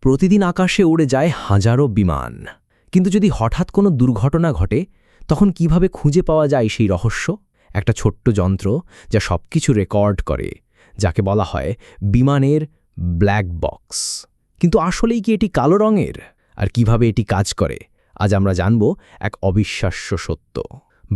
প্রতিদিন আকাশে উড়ে যায় হাজারো বিমান, কিন্তু যদি হঠাৎ কোনো দুর্ঘটনা ঘটে তখন কিভাবে খুঁজে পাওয়া যায় সেই রহস্য? একটা ছোট্ট যন্ত্র যা সবকিছু রেকর্ড করে, যাকে বলা হয় বিমানের ব্ল্যাক বক্স। কিন্তু আসলেই কি এটি কালো রঙের? আর কিভাবে এটি কাজ করে আজ আমরা জানব এক অবিশ্বাস্য সত্য।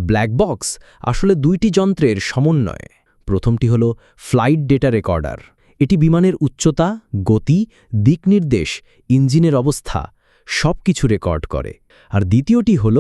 ব্ল্যাক বক্স আসলে দুইটি যন্ত্রের সমন্বয়। প্রথমটি হল ফ্লাইট ডেটা রেকর্ডার। এটি বিমানের উচ্চতা, গতি, দিকনির্দেশ, ইঞ্জিনের অবস্থা সবকিছু রেকর্ড করে। আর দ্বিতীয়টি হল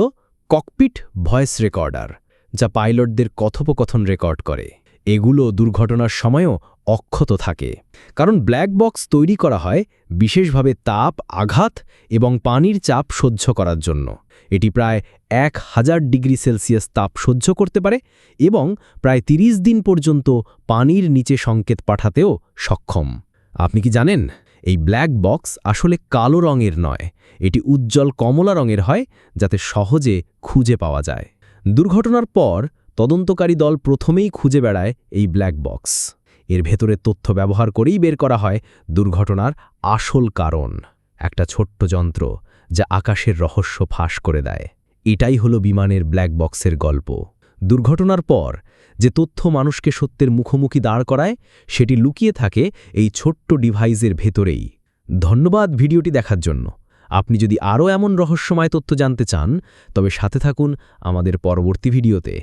ককপিট ভয়েস রেকর্ডার, যা পাইলটদের কথোপকথন রেকর্ড করে। এগুলো দুর্ঘটনার সময়ও অক্ষত থাকে, কারণ ব্ল্যাক বক্স তৈরি করা হয় বিশেষভাবে তাপ, আঘাত এবং পানির চাপ সহ্য করার জন্য। এটি প্রায় 1000 ডিগ্রি সেলসিয়াস তাপ সহ্য করতে পারে এবং প্রায় 30 দিন পর্যন্ত পানির নিচে সংকেত পাঠাতেও সক্ষম। আপনি কি জানেন, এই ব্ল্যাক বক্স আসলে কালো রঙের নয়, এটি উজ্জ্বল কমলা রঙের হয়, যাতে সহজে খুঁজে পাওয়া যায়। দুর্ঘটনার পর তদন্তকারী দল প্রথমেই খুঁজে বেড়ায় এই ব্ল্যাক বক্স। এর ভেতরের তথ্য ব্যবহার করেই বের করা হয় দুর্ঘটনার আসল কারণ। একটা ছোট্ট যন্ত্র যা আকাশের রহস্য ফাঁস করে দেয়। এটাই হলো বিমানের ব্ল্যাক বক্সের গল্প। দুর্ঘটনার পর যে তথ্য মানুষকে সত্যের মুখোমুখি দাঁড় করায়, সেটি লুকিয়ে থাকে এই ছোট্ট ডিভাইসের ভেতরেই। ধন্যবাদ ভিডিওটি দেখার জন্য। আপনি যদি আরও এমন রহস্যময় তথ্য জানতে চান, তবে সাথে থাকুন আমাদের পরবর্তী ভিডিওতে।